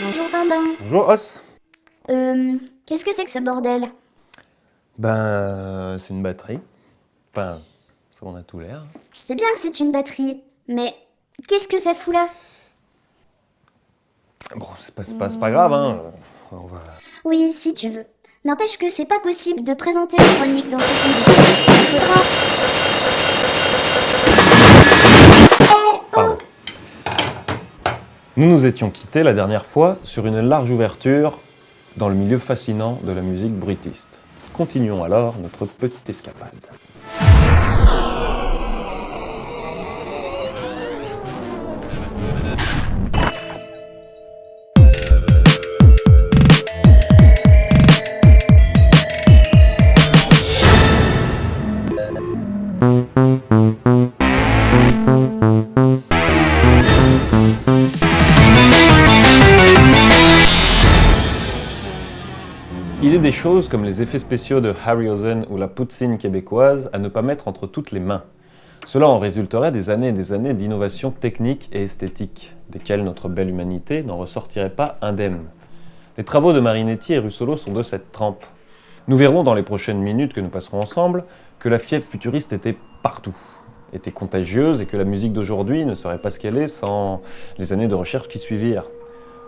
Bonjour Bambin. Bonjour Os. Qu'est-ce que c'est que ce bordel? C'est une batterie. Enfin, ça en a tout l'air. Je sais bien que c'est une batterie, mais qu'est-ce que ça fout là? Bon, c'est pas grave, hein. On va... Oui, si tu veux. N'empêche que c'est pas possible de présenter la chronique dans ces conditions. Il faudra... Pardon. Nous nous étions quittés la dernière fois sur une large ouverture dans le milieu fascinant de la musique bruitiste. Continuons alors notre petite escapade. Il est des choses comme les effets spéciaux de Harryhausen ou la poutine québécoise à ne pas mettre entre toutes les mains. Cela en résulterait des années et des années d'innovation technique et esthétique, desquelles notre belle humanité n'en ressortirait pas indemne. Les travaux de Marinetti et Russolo sont de cette trempe. Nous verrons dans les prochaines minutes que nous passerons ensemble que la fièvre futuriste était partout, était contagieuse et que la musique d'aujourd'hui ne serait pas ce qu'elle est sans les années de recherche qui suivirent.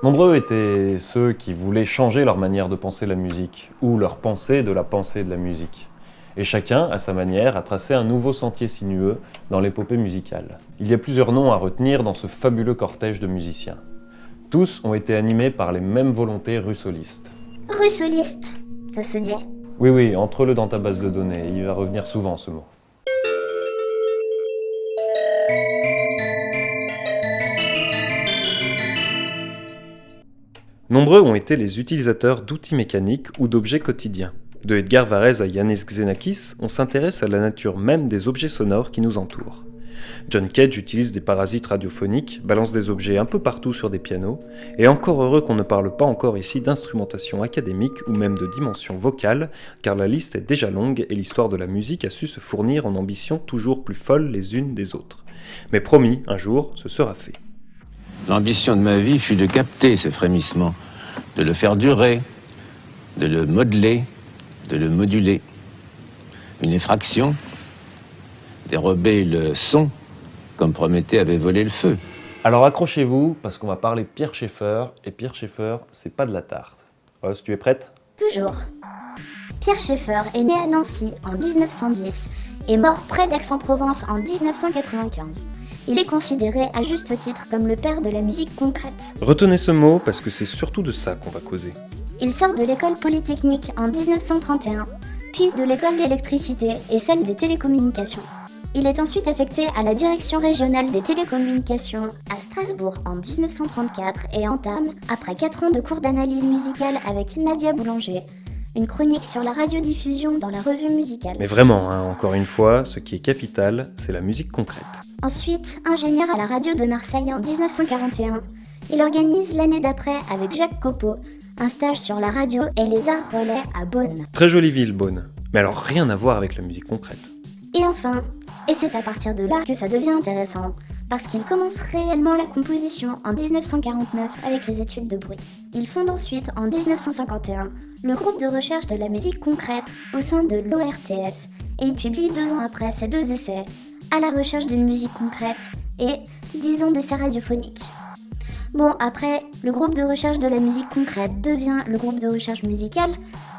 Nombreux étaient ceux qui voulaient changer leur manière de penser la musique, ou leur pensée de la pensée de la musique. Et chacun, à sa manière, a tracé un nouveau sentier sinueux dans l'épopée musicale. Il y a plusieurs noms à retenir dans ce fabuleux cortège de musiciens. Tous ont été animés par les mêmes volontés russolistes. Russoliste, ça se dit. Oui, entre-le dans ta base de données, il va revenir souvent ce mot. Nombreux ont été les utilisateurs d'outils mécaniques ou d'objets quotidiens. De Edgar Varèse à Yannis Xenakis, on s'intéresse à la nature même des objets sonores qui nous entourent. John Cage utilise des parasites radiophoniques, balance des objets un peu partout sur des pianos, et encore heureux qu'on ne parle pas encore ici d'instrumentation académique ou même de dimension vocale, car la liste est déjà longue et l'histoire de la musique a su se fournir en ambitions toujours plus folles les unes des autres. Mais promis, un jour, ce sera fait. L'ambition de ma vie fut de capter ce frémissement, de le faire durer, de le modeler, de le moduler. Une effraction, dérober le son, comme Prométhée avait volé le feu. Alors accrochez-vous, parce qu'on va parler de Pierre Schaeffer, et Pierre Schaeffer, c'est pas de la tarte. Os, tu es prête ? Toujours. Pierre Schaeffer est né à Nancy en 1910 et mort près d'Aix-en-Provence en 1995. Il est considéré à juste titre comme le père de la musique concrète. Retenez ce mot parce que c'est surtout de ça qu'on va causer. Il sort de l'école polytechnique en 1931, puis de l'école d'électricité et celle des télécommunications. Il est ensuite affecté à la direction régionale des télécommunications à Strasbourg en 1934 et entame, après 4 ans de cours d'analyse musicale avec Nadia Boulanger, une chronique sur la radiodiffusion dans la revue musicale. Mais vraiment, encore une fois, ce qui est capital, c'est la musique concrète. Ensuite, ingénieur à la radio de Marseille en 1941, il organise l'année d'après avec Jacques Copeau un stage sur la radio et les arts relais à Beaune. Très jolie ville, Beaune. Mais alors rien à voir avec la musique concrète. Et enfin, et c'est à partir de là que ça devient intéressant, parce qu'il commence réellement la composition en 1949 avec les études de bruit. Il fonde ensuite en 1951 le groupe de recherche de la musique concrète au sein de l'ORTF, et il publie 2 ans après ses 2 essais, à la recherche d'une musique concrète et 10 ans d'essais radiophoniques. Bon, après, le groupe de recherche de la musique concrète devient le groupe de recherche musicale,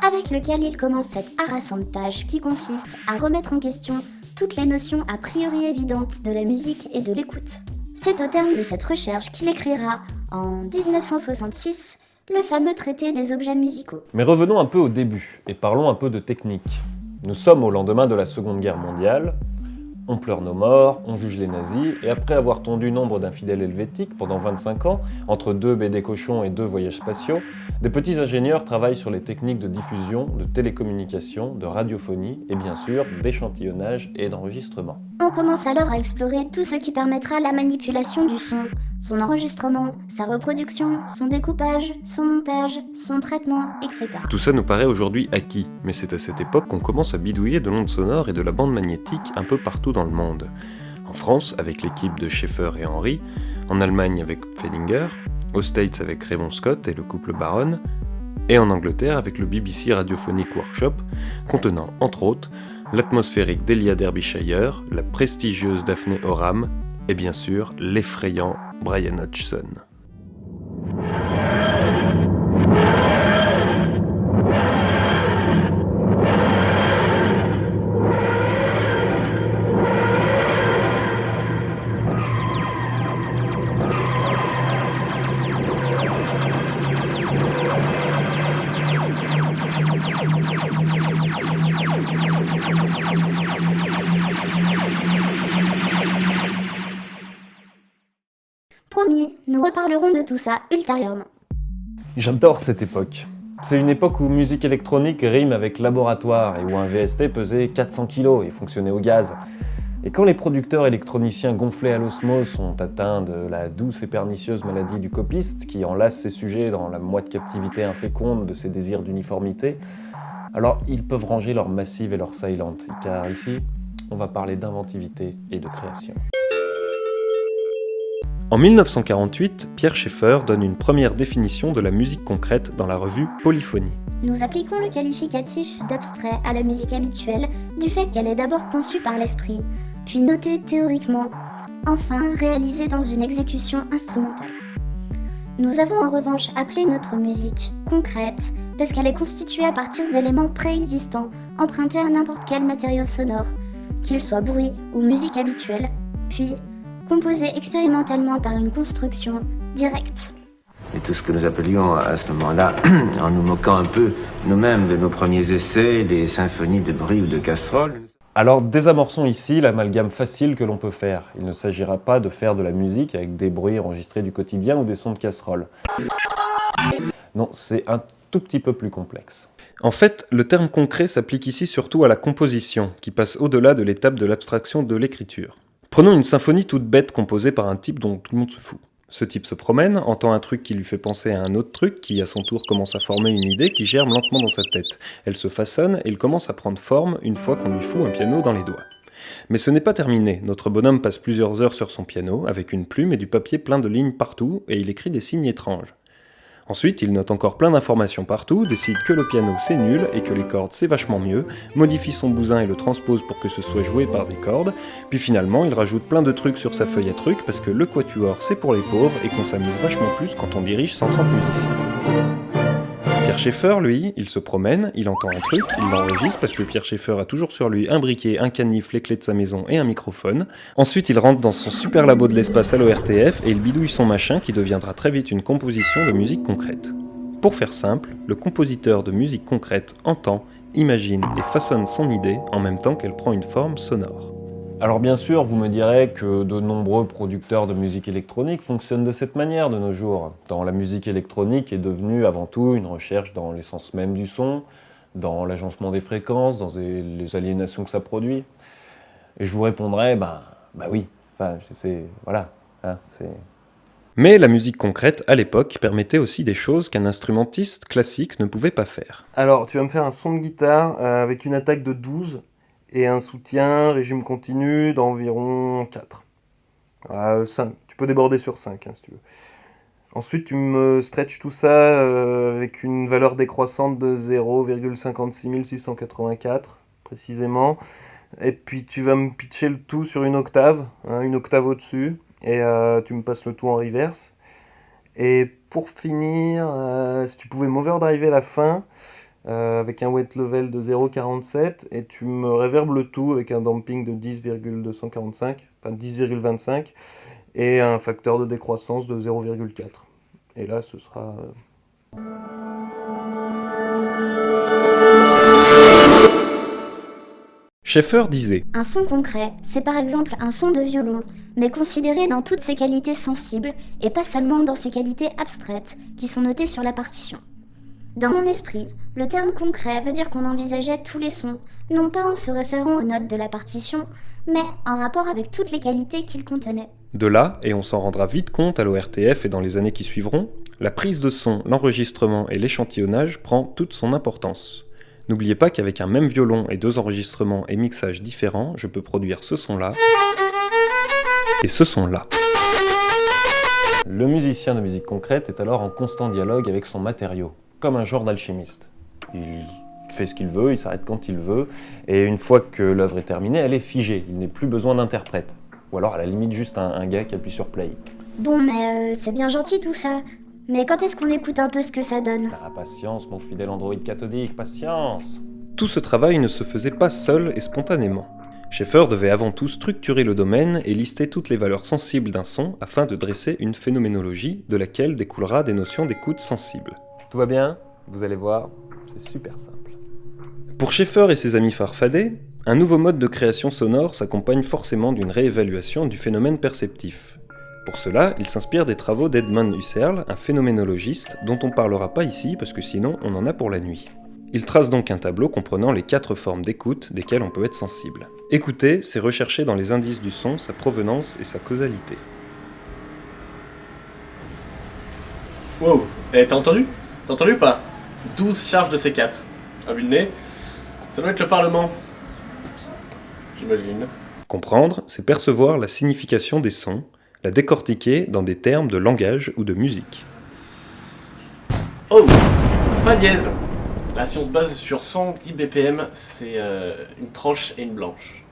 avec lequel il commence cette harassante tâche qui consiste à remettre en question toutes les notions a priori évidentes de la musique et de l'écoute. C'est au terme de cette recherche qu'il écrira, en 1966, le fameux traité des objets musicaux. Mais revenons un peu au début, et parlons un peu de technique. Nous sommes au lendemain de la Seconde Guerre mondiale, on pleure nos morts, on juge les nazis, et après avoir tondu nombre d'infidèles helvétiques pendant 25 ans, entre 2 BD cochons et 2 voyages spatiaux, des petits ingénieurs travaillent sur les techniques de diffusion, de télécommunication, de radiophonie, et bien sûr d'échantillonnage et d'enregistrement. On commence alors à explorer tout ce qui permettra la manipulation du son enregistrement, sa reproduction, son découpage, son montage, son traitement, etc. Tout ça nous paraît aujourd'hui acquis, mais c'est à cette époque qu'on commence à bidouiller de l'onde sonore et de la bande magnétique un peu partout dans le monde. En France, avec l'équipe de Schaeffer et Henry, en Allemagne avec Fedinger, aux States avec Raymond Scott et le couple Barron, et en Angleterre avec le BBC Radiophonic Workshop, contenant entre autres l'atmosphérique Delia Derbyshire, la prestigieuse Daphne Oram, et bien sûr l'effrayant Brian Hodgson. Promis, nous reparlerons de tout ça ultérieurement. J'adore cette époque. C'est une époque où musique électronique rime avec laboratoire et où un VST pesait 400 kg et fonctionnait au gaz. Et quand les producteurs électroniciens gonflés à l'osmose sont atteints de la douce et pernicieuse maladie du copiste qui enlace ses sujets dans la moite captivité inféconde de ses désirs d'uniformité, alors ils peuvent ranger leur massive et leur silent, car ici, on va parler d'inventivité et de création. En 1948, Pierre Schaeffer donne une première définition de la musique concrète dans la revue Polyphonie. Nous appliquons le qualificatif d'abstrait à la musique habituelle du fait qu'elle est d'abord conçue par l'esprit, puis notée théoriquement, enfin réalisée dans une exécution instrumentale. Nous avons en revanche appelé notre musique concrète parce qu'elle est constituée à partir d'éléments préexistants empruntés à n'importe quel matériau sonore, qu'il soit bruit ou musique habituelle, puis composé expérimentalement par une construction directe. Et tout ce que nous appelions à ce moment-là, en nous moquant un peu nous-mêmes de nos premiers essais, les symphonies de bruit ou de casseroles. Alors désamorçons ici l'amalgame facile que l'on peut faire. Il ne s'agira pas de faire de la musique avec des bruits enregistrés du quotidien ou des sons de casserole. Non, c'est un tout petit peu plus complexe. En fait, le terme concret s'applique ici surtout à la composition, qui passe au-delà de l'étape de l'abstraction de l'écriture. Prenons une symphonie toute bête composée par un type dont tout le monde se fout. Ce type se promène, entend un truc qui lui fait penser à un autre truc, qui à son tour commence à former une idée qui germe lentement dans sa tête. Elle se façonne et il commence à prendre forme une fois qu'on lui fout un piano dans les doigts. Mais ce n'est pas terminé, notre bonhomme passe plusieurs heures sur son piano, avec une plume et du papier plein de lignes partout, et il écrit des signes étranges. Ensuite, il note encore plein d'informations partout, décide que le piano c'est nul et que les cordes c'est vachement mieux, modifie son bousin et le transpose pour que ce soit joué par des cordes, puis finalement il rajoute plein de trucs sur sa feuille à trucs parce que le quatuor c'est pour les pauvres et qu'on s'amuse vachement plus quand on dirige 130 musiciens. Pierre Schaeffer, lui, il se promène, il entend un truc, il l'enregistre parce que Pierre Schaeffer a toujours sur lui un briquet, un canif, les clés de sa maison et un microphone. Ensuite, il rentre dans son super labo de l'espace à l'ORTF et il bidouille son machin qui deviendra très vite une composition de musique concrète. Pour faire simple, le compositeur de musique concrète entend, imagine et façonne son idée en même temps qu'elle prend une forme sonore. Alors bien sûr, vous me direz que de nombreux producteurs de musique électronique fonctionnent de cette manière de nos jours. La musique électronique est devenue avant tout une recherche dans l'essence même du son, dans l'agencement des fréquences, dans les aliénations que ça produit. Et je vous répondrai, bah oui, voilà. Mais la musique concrète, à l'époque, permettait aussi des choses qu'un instrumentiste classique ne pouvait pas faire. Alors, tu vas me faire un son de guitare avec une attaque de 12 et un soutien régime continu d'environ 4. 5. Tu peux déborder sur 5 si tu veux. Ensuite, tu me stretches tout ça avec une valeur décroissante de 0,56 684 précisément. Et puis tu vas me pitcher le tout sur une octave au-dessus. Et tu me passes le tout en reverse. Et pour finir, si tu pouvais m'overdriver la fin avec un weight level de 0,47 et tu me réverbes le tout avec un damping de 10,25 et un facteur de décroissance de 0,4. Et là, ce sera... Schaeffer disait Un son concret, c'est par exemple un son de violon, mais considéré dans toutes ses qualités sensibles et pas seulement dans ses qualités abstraites qui sont notées sur la partition. Dans mon esprit, le terme concret veut dire qu'on envisageait tous les sons, non pas en se référant aux notes de la partition, mais en rapport avec toutes les qualités qu'ils contenaient. De là, et on s'en rendra vite compte à l'ORTF et dans les années qui suivront, la prise de son, l'enregistrement et l'échantillonnage prend toute son importance. N'oubliez pas qu'avec un même violon et 2 enregistrements et mixages différents, je peux produire ce son-là et ce son-là. Le musicien de musique concrète est alors en constant dialogue avec son matériau, comme un genre d'alchimiste. Il fait ce qu'il veut, il s'arrête quand il veut, et une fois que l'œuvre est terminée, elle est figée, il n'est plus besoin d'interprète. Ou alors à la limite juste un gars qui appuie sur play. Bon, mais c'est bien gentil tout ça. Mais quand est-ce qu'on écoute un peu ce que ça donne ? Ah, patience, mon fidèle androïde cathodique, patience. Tout ce travail ne se faisait pas seul et spontanément. Schaeffer devait avant tout structurer le domaine et lister toutes les valeurs sensibles d'un son afin de dresser une phénoménologie de laquelle découlera des notions d'écoute sensible. Tout va bien ? Vous allez voir, c'est super simple. Pour Schaeffer et ses amis farfadets, un nouveau mode de création sonore s'accompagne forcément d'une réévaluation du phénomène perceptif. Pour cela, il s'inspire des travaux d'Edmund Husserl, un phénoménologiste dont on ne parlera pas ici parce que sinon on en a pour la nuit. Il trace donc un tableau comprenant les 4 formes d'écoute desquelles on peut être sensible. Écouter, c'est rechercher dans les indices du son sa provenance et sa causalité. Wow, t'as entendu ? T'as entendu ou pas ? 12 charges de C4. À vue de nez, ça doit être le Parlement. J'imagine. Comprendre, c'est percevoir la signification des sons, la décortiquer dans des termes de langage ou de musique. Oh ! Fa dièse. Là, si on se base sur 110 BPM, c'est une tranche et une blanche.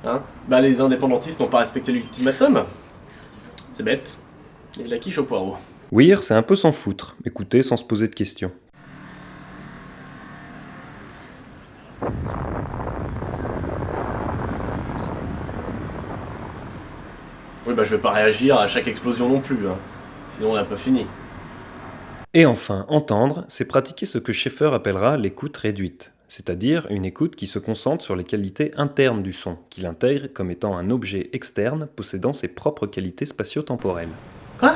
Hein ? Bah, les indépendantistes n'ont pas respecté l'ultimatum. C'est bête. Il la quiche au poireau. Ouïr, c'est un peu s'en foutre, écouter sans se poser de questions. Oui, bah je vais pas réagir à chaque explosion non plus, hein. Sinon on n'a pas fini. Et enfin, entendre, c'est pratiquer ce que Schaeffer appellera l'écoute réduite, c'est-à-dire une écoute qui se concentre sur les qualités internes du son, qu'il intègre comme étant un objet externe possédant ses propres qualités spatio-temporelles. Quoi ?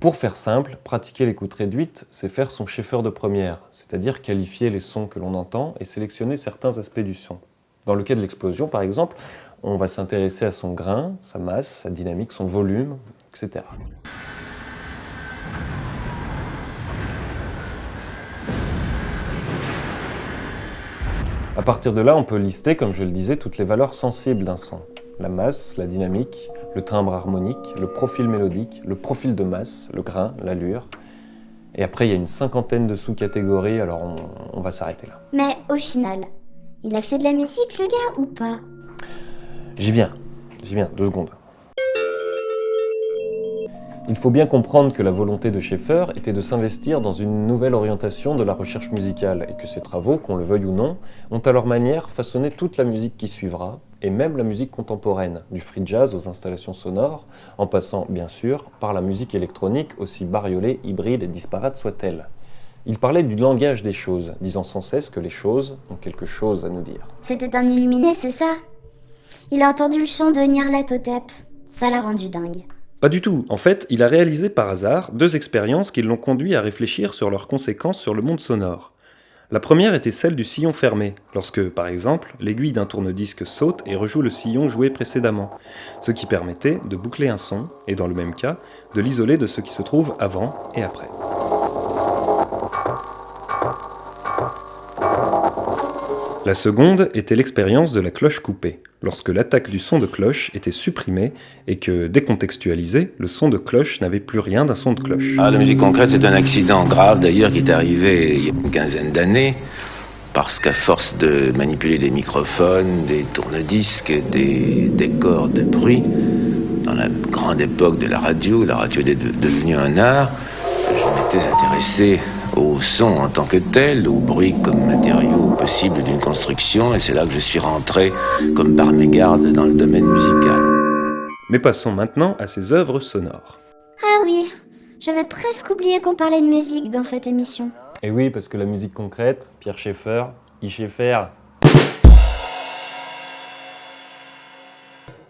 Pour faire simple, pratiquer l'écoute réduite, c'est faire son Schaeffer de première, c'est-à-dire qualifier les sons que l'on entend et sélectionner certains aspects du son. Dans le cas de l'explosion, par exemple, on va s'intéresser à son grain, sa masse, sa dynamique, son volume, etc. À partir de là, on peut lister, comme je le disais, toutes les valeurs sensibles d'un son. La masse, la dynamique, le timbre harmonique, le profil mélodique, le profil de masse, le grain, l'allure. Et après, il y a une 50aine de sous-catégories, alors on va s'arrêter là. Mais au final, il a fait de la musique le gars ou pas ? J'y viens, 2 secondes. Il faut bien comprendre que la volonté de Schaeffer était de s'investir dans une nouvelle orientation de la recherche musicale et que ses travaux, qu'on le veuille ou non, ont à leur manière façonné toute la musique qui suivra, et même la musique contemporaine, du free jazz aux installations sonores, en passant, bien sûr, par la musique électronique, aussi bariolée, hybride et disparate soit-elle. Il parlait du langage des choses, disant sans cesse que les choses ont quelque chose à nous dire. C'était un illuminé, c'est ça ? Il a entendu le chant de Nyarlathotep. Ça l'a rendu dingue. Pas du tout. En fait, il a réalisé par hasard 2 expériences qui l'ont conduit à réfléchir sur leurs conséquences sur le monde sonore. La première était celle du sillon fermé, lorsque, par exemple, l'aiguille d'un tourne-disque saute et rejoue le sillon joué précédemment, ce qui permettait de boucler un son, et dans le même cas, de l'isoler de ce qui se trouve avant et après. La seconde était l'expérience de la cloche coupée, lorsque l'attaque du son de cloche était supprimée et que, décontextualisé, le son de cloche n'avait plus rien d'un son de cloche. Ah, la musique concrète, c'est un accident grave d'ailleurs qui est arrivé il y a une quinzaine d'années, parce qu'à force de manipuler des microphones, des tourne-disques, des décors de bruit, dans la grande époque de la radio est devenue un art, je m'étais intéressé au son en tant que tel, au bruit comme matériau possible d'une construction, et c'est là que je suis rentré comme par mégarde dans le domaine musical. Mais passons maintenant à ses œuvres sonores. Ah oui, j'avais presque oublié qu'on parlait de musique dans cette émission. Et oui, parce que la musique concrète, Pierre Schaeffer, Schaeffer.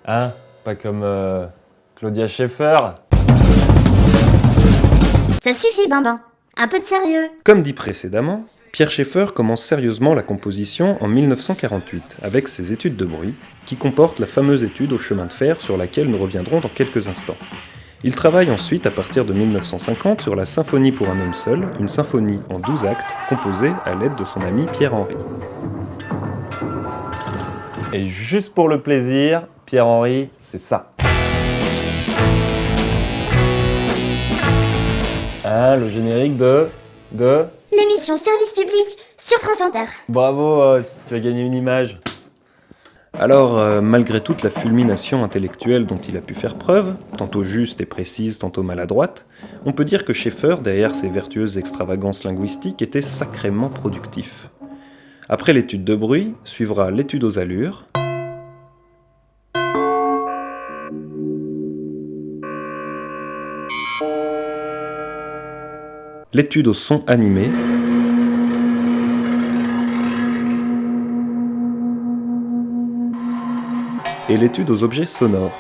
Hein ? Pas comme Claudia Schiffer. Ça suffit, Bambin. Un peu de sérieux. Comme dit précédemment, Pierre Schaeffer commence sérieusement la composition en 1948 avec ses études de bruit, qui comportent la fameuse étude au chemin de fer sur laquelle nous reviendrons dans quelques instants. Il travaille ensuite à partir de 1950 sur la Symphonie pour un homme seul, une symphonie en 12 actes composée à l'aide de son ami Pierre-Henry. Et juste pour le plaisir, Pierre-Henry, c'est ça. Ah, le générique de... L'émission Service Public sur France Inter. Bravo, Os, tu as gagné une image. Alors, malgré toute la fulmination intellectuelle dont il a pu faire preuve, tantôt juste et précise, tantôt maladroite, on peut dire que Schaeffer, derrière ses vertueuses extravagances linguistiques, était sacrément productif. Après l'étude de bruit, suivra l'étude aux allures, l'étude au son animé, et l'étude aux objets sonores,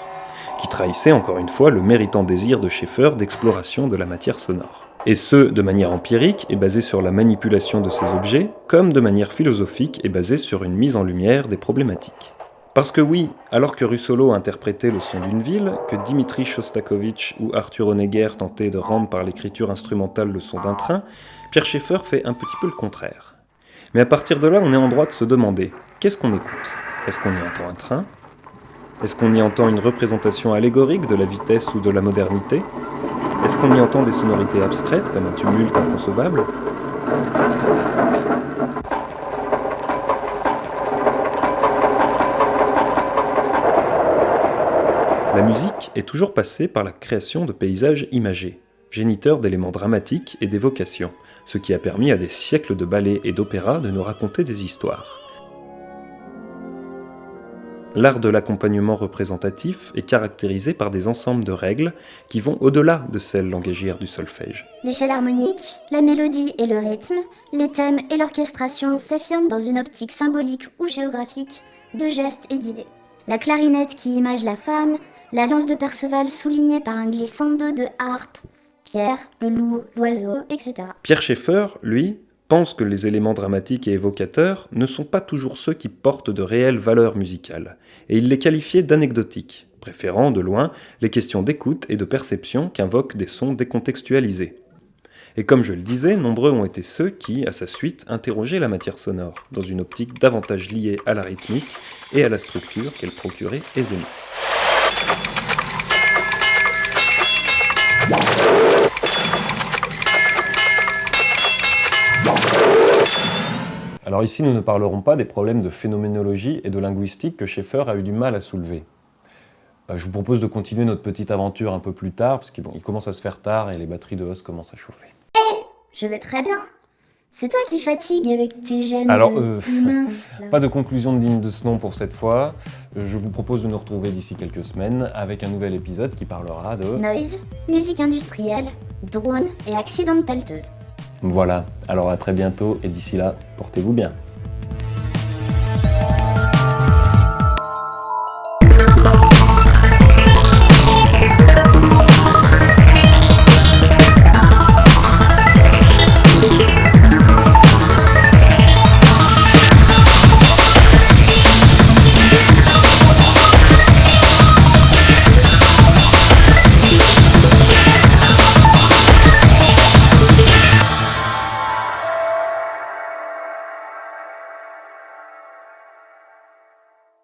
qui trahissait encore une fois le méritant désir de Schaeffer d'exploration de la matière sonore. Et ce, de manière empirique et basée sur la manipulation de ces objets, comme de manière philosophique et basée sur une mise en lumière des problématiques. Parce que oui, alors que Russolo interprétait le son d'une ville, que Dimitri Shostakovich ou Arthur Honegger tentaient de rendre par l'écriture instrumentale le son d'un train, Pierre Schaeffer fait un petit peu le contraire. Mais à partir de là, on est en droit de se demander, qu'est-ce qu'on écoute ? Est-ce qu'on y entend un train ? Est-ce qu'on y entend une représentation allégorique de la vitesse ou de la modernité ? Est-ce qu'on y entend des sonorités abstraites comme un tumulte inconcevable ? La musique est toujours passée par la création de paysages imagés, géniteurs d'éléments dramatiques et d'évocations, ce qui a permis à des siècles de ballets et d'opéras de nous raconter des histoires. L'art de l'accompagnement représentatif est caractérisé par des ensembles de règles qui vont au-delà de celles langagières du solfège. L'échelle harmonique, la mélodie et le rythme, les thèmes et l'orchestration s'affirment dans une optique symbolique ou géographique de gestes et d'idées. La clarinette qui image la femme, la lance de Perceval soulignée par un glissando de harpe, Pierre, le loup, l'oiseau, etc. Pierre Schaeffer, lui, pense que les éléments dramatiques et évocateurs ne sont pas toujours ceux qui portent de réelles valeurs musicales, et il les qualifiait d'anecdotiques, préférant de loin les questions d'écoute et de perception qu'invoquent des sons décontextualisés. Et comme je le disais, nombreux ont été ceux qui, à sa suite, interrogeaient la matière sonore, dans une optique davantage liée à la rythmique et à la structure qu'elle procurait aisément. Alors ici, nous ne parlerons pas des problèmes de phénoménologie et de linguistique que Schaeffer a eu du mal à soulever. Je vous propose de continuer notre petite aventure un peu plus tard, parce qu'il commence à se faire tard et les batteries de Os commencent à chauffer. Je vais très bien. C'est toi qui fatigue avec tes gènes humains. Là. Pas de conclusion digne de ce nom pour cette fois. Je vous propose de nous retrouver d'ici quelques semaines avec un nouvel épisode qui parlera de... Noise, musique industrielle, drone et accident de pelleteuse. Voilà, alors à très bientôt et d'ici là, portez-vous bien.